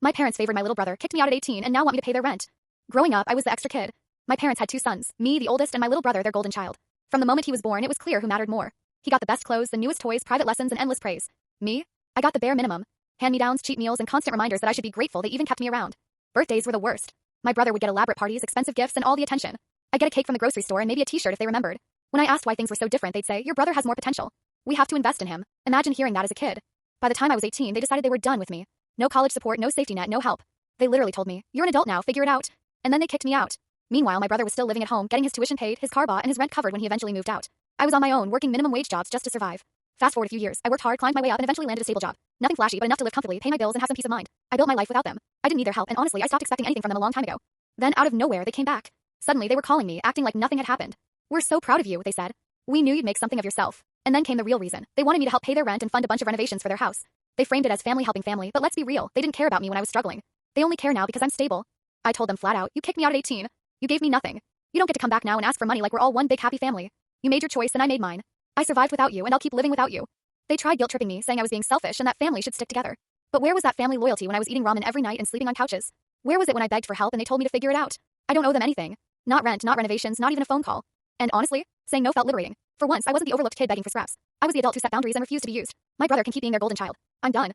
My parents favored my little brother, kicked me out at 18, and now want me to pay their rent. Growing up, I was the extra kid. My parents had 2 sons, me, the oldest, and my little brother, their golden child. From the moment he was born, it was clear who mattered more. He got the best clothes, the newest toys, private lessons, and endless praise. Me? I got the bare minimum. Hand-me-downs, cheap meals, and constant reminders that I should be grateful they even kept me around. Birthdays were the worst. My brother would get elaborate parties, expensive gifts, and all the attention. I'd get a cake from the grocery store and maybe a t-shirt if they remembered. When I asked why things were so different, they'd say, "Your brother has more potential. We have to invest in him." Imagine hearing that as a kid. By the time I was 18, they decided they were done with me. No college support, no safety net, no help. They literally told me, "You're an adult now, figure it out." And then they kicked me out. Meanwhile, my brother was still living at home, getting his tuition paid, his car bought, and his rent covered when he eventually moved out. I was on my own, working minimum wage jobs just to survive. Fast forward a few years, I worked hard, climbed my way up, and eventually landed a stable job. Nothing flashy, but enough to live comfortably, pay my bills, and have some peace of mind. I built my life without them. I didn't need their help, and honestly, I stopped expecting anything from them a long time ago. Then, out of nowhere, they came back. Suddenly, they were calling me, acting like nothing had happened. "We're so proud of you," they said. "We knew you'd make something of yourself." And then came the real reason. They wanted me to help pay their rent and fund a bunch of renovations for their house. They framed it as family helping family, but let's be real, they didn't care about me when I was struggling. They only care now because I'm stable. I told them flat out, "You kicked me out at 18. You gave me nothing. You don't get to come back now and ask for money like we're all one big happy family. You made your choice and I made mine. I survived without you and I'll keep living without you." They tried guilt-tripping me, saying I was being selfish and that family should stick together. But where was that family loyalty when I was eating ramen every night and sleeping on couches? Where was it when I begged for help and they told me to figure it out? I don't owe them anything. Not rent, not renovations, not even a phone call. And honestly, saying no felt liberating. For once, I wasn't the overlooked kid begging for scraps. I was the adult who set boundaries and refused to be used. My brother can keep being their golden child. I'm done.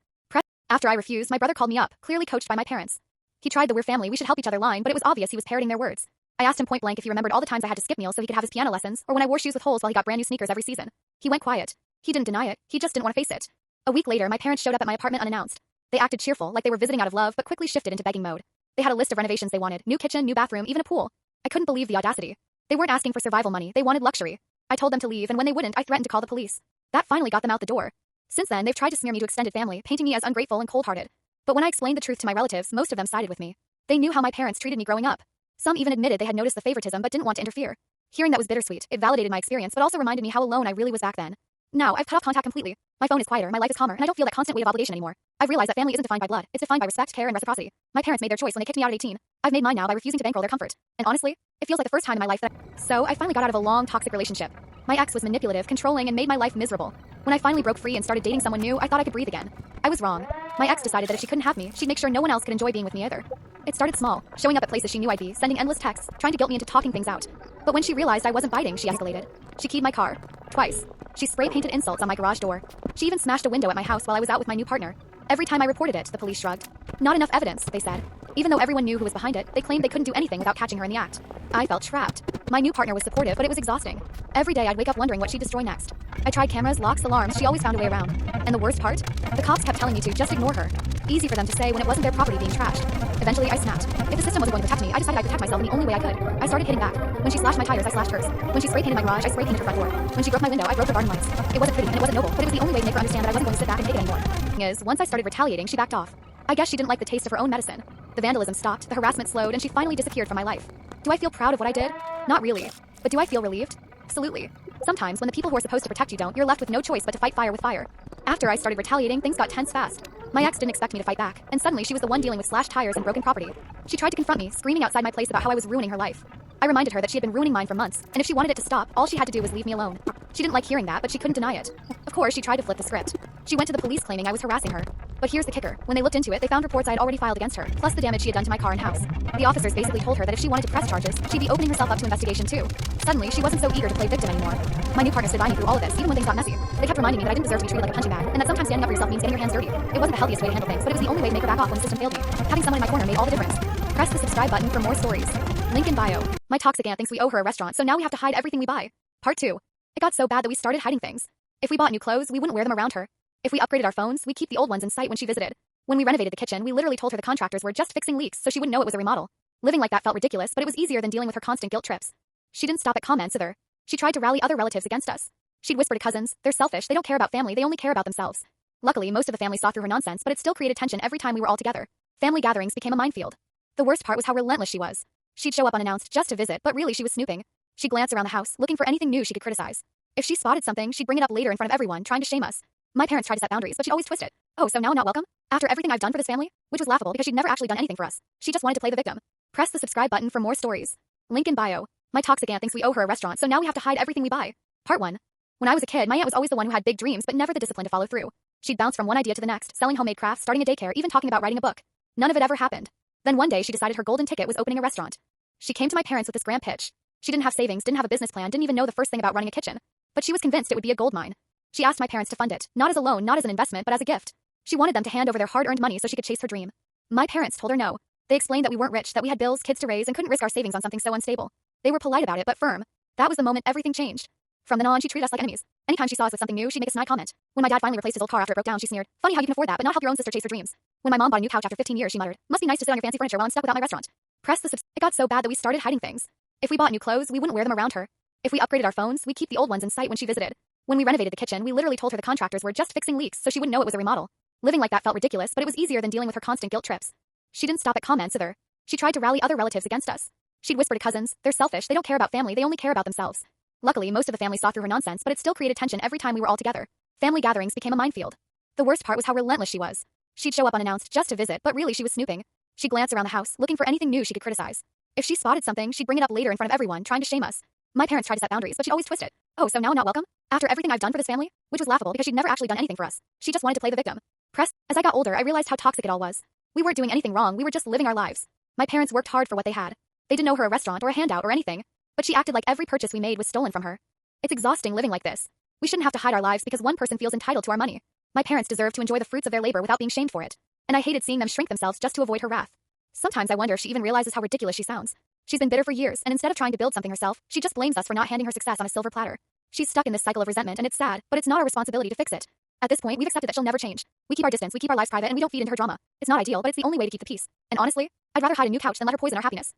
After I refused, my brother called me up, clearly coached by my parents. He tried the "we're family, we should help each other" line, but it was obvious he was parroting their words. I asked him point blank if he remembered all the times I had to skip meals so he could have his piano lessons, or when I wore shoes with holes while he got brand new sneakers every season. He went quiet. He didn't deny it, he just didn't want to face it. A week later, my parents showed up at my apartment unannounced. They acted cheerful, like they were visiting out of love, but quickly shifted into begging mode. They had a list of renovations they wanted: new kitchen, new bathroom, even a pool. I couldn't believe the audacity. They weren't asking for survival money, they wanted luxury. I told them to leave, and when they wouldn't, I threatened to call the police. That finally got them out the door. Since then, they've tried to smear me to extended family, painting me as ungrateful and cold-hearted. But when I explained the truth to my relatives, most of them sided with me. They knew how my parents treated me growing up. Some even admitted they had noticed the favoritism but didn't want to interfere. Hearing that was bittersweet. It validated my experience but also reminded me how alone I really was back then. Now, I've cut off contact completely. My phone is quieter, my life is calmer, and I don't feel that constant weight of obligation anymore. I've realized that family isn't defined by blood, it's defined by respect, care, and reciprocity. My parents made their choice when they kicked me out at 18. I've made mine now by refusing to bankroll their comfort. And honestly, it feels like the first time in my life that So, I finally got out of a long, toxic relationship. My ex was manipulative, controlling, and made my life miserable. When I finally broke free and started dating someone new, I thought I could breathe again. I was wrong. My ex decided that if she couldn't have me, she'd make sure no one else could enjoy being with me either. It started small, showing up at places she knew I'd be, sending endless texts, trying to guilt me into talking things out. But when she realized I wasn't biting, she escalated. She keyed my car. Twice. She spray-painted insults on my garage door. She even smashed a window at my house while I was out with my new partner. Every time I reported it, the police shrugged. Not enough evidence, they said. Even though everyone knew who was behind it, they claimed they couldn't do anything without catching her in the act. I felt trapped. My new partner was supportive, but it was exhausting. Every day I'd wake up wondering what she'd destroy next. I tried cameras, locks, alarms, she always found a way around. And the worst part? The cops kept telling me to just ignore her. Easy for them to say when it wasn't their property being trashed. Eventually, I snapped. If the system wasn't going to protect me, I decided I'd protect myself in the only way I could. I started hitting back. When she slashed my tires, I slashed hers. When she spray-painted my garage, I spray-painted her front door. When she broke my window, I broke her garden lights. It wasn't pretty and it wasn't noble, but it was the only way to make her understand that I wasn't going to sit back and take it anymore. Thing is, once I started retaliating, she backed off. I guess she didn't like the taste of her own medicine. The vandalism stopped, the harassment slowed, and she finally disappeared from my life. Do I feel proud of what I did? Not really. But do I feel relieved? Absolutely. Sometimes, when the people who are supposed to protect you don't, you're left with no choice but to fight fire with fire. After I started retaliating, things got tense fast. My ex didn't expect me to fight back, and suddenly she was the one dealing with slashed tires and broken property. She tried to confront me, screaming outside my place about how I was ruining her life. I reminded her that she had been ruining mine for months, and if she wanted it to stop, all she had to do was leave me alone. She didn't like hearing that, but she couldn't deny it. Of course, she tried to flip the script. She went to the police claiming I was harassing her. But here's the kicker. When they looked into it, they found reports I had already filed against her, plus the damage she had done to my car and house. The officers basically told her that if she wanted to press charges, she'd be opening herself up to investigation too. Suddenly, she wasn't so eager to play victim anymore. My new partner stood by me through all of this, even when things got messy. They kept reminding me that I didn't deserve to be treated like a punching bag, and that sometimes standing up for yourself means getting your hands dirty. It wasn't the healthiest way to handle things, but it was the only way to make her back off when the system failed me. Having someone in my corner made all the difference. Press the subscribe button for more stories. Link in bio. My toxic aunt thinks we owe her a restaurant, so now we have to hide everything we buy. Part 2. It got so bad that we started hiding things. If we bought new clothes, we wouldn't wear them around her. If we upgraded our phones, we'd keep the old ones in sight when she visited. When we renovated the kitchen, we literally told her the contractors were just fixing leaks so she wouldn't know it was a remodel. Living like that felt ridiculous, but it was easier than dealing with her constant guilt trips. She didn't stop at comments either. She tried to rally other relatives against us. She'd whisper to cousins, "They're selfish, they don't care about family, they only care about themselves." Luckily, most of the family saw through her nonsense, but it still created tension every time we were all together. Family gatherings became a minefield. The worst part was how relentless she was. She'd show up unannounced just to visit, but really she was snooping. She'd glance around the house, looking for anything new she could criticize. If she spotted something, she'd bring it up later in front of everyone, trying to shame us. My parents tried to set boundaries, but she'd always twist it. "Oh, so now I'm not welcome? After everything I've done for this family?" Which was laughable because she'd never actually done anything for us. She just wanted to play the victim. Press the subscribe button for more stories. Link in bio. My toxic aunt thinks we owe her a restaurant, so now we have to hide everything we buy. Part 1. When I was a kid, my aunt was always the one who had big dreams but never the discipline to follow through. She'd bounce from one idea to the next, selling homemade crafts, starting a daycare, even talking about writing a book. None of it ever happened. Then one day she decided her golden ticket was opening a restaurant. She came to my parents with this grand pitch. She didn't have savings, didn't have a business plan, didn't even know the first thing about running a kitchen. But she was convinced it would be a gold mine. She asked my parents to fund it, not as a loan, not as an investment, but as a gift. She wanted them to hand over their hard-earned money so she could chase her dream. My parents told her no. They explained that we weren't rich, that we had bills, kids to raise, and couldn't risk our savings on something so unstable. They were polite about it, but firm. That was the moment everything changed. From then on, she treated us like enemies. Anytime she saw us with something new, she'd make a snide comment. When my dad finally replaced his old car after it broke down, she sneered, "Funny how you can afford that, but not help your own sister chase her dreams." When my mom bought a new couch after 15 years, she muttered, "Must be nice to sit on your fancy furniture while I'm stuck without my restaurant." Press the It got so bad that we started hiding things. If we bought new clothes, we wouldn't wear them around her. If we upgraded our phones, we'd keep the old ones in sight when she visited. When we renovated the kitchen, we literally told her the contractors were just fixing leaks so she wouldn't know it was a remodel. Living like that felt ridiculous, but it was easier than dealing with her constant guilt trips. She didn't stop at comments either. She tried to rally other relatives against us. She'd whisper to cousins, "They're selfish, they don't care about family, they only care about themselves." Luckily, most of the family saw through her nonsense, but it still created tension every time we were all together. Family gatherings became a minefield. The worst part was how relentless she was. She'd show up unannounced just to visit, but really she was snooping. She'd glance around the house, looking for anything new she could criticize. If she spotted something, she'd bring it up later in front of everyone, trying to shame us. My parents tried to set boundaries, but she'd always twist it. "Oh, so now I'm not welcome? After everything I've done for this family?" Which was laughable because she'd never actually done anything for us. She just wanted to play the victim. As I got older, I realized how toxic it all was. We weren't doing anything wrong, we were just living our lives. My parents worked hard for what they had. They didn't owe her a restaurant or a handout or anything. But she acted like every purchase we made was stolen from her. It's exhausting living like this. We shouldn't have to hide our lives because one person feels entitled to our money. My parents deserve to enjoy the fruits of their labor without being shamed for it. And I hated seeing them shrink themselves just to avoid her wrath. Sometimes I wonder if she even realizes how ridiculous she sounds. She's been bitter for years, and instead of trying to build something herself, she just blames us for not handing her success on a silver platter. She's stuck in this cycle of resentment, and it's sad, but it's not our responsibility to fix it. At this point, we've accepted that she'll never change. We keep our distance, we keep our lives private, and we don't feed into her drama. It's not ideal, but it's the only way to keep the peace. And honestly, I'd rather hide a new couch than let her poison our happiness.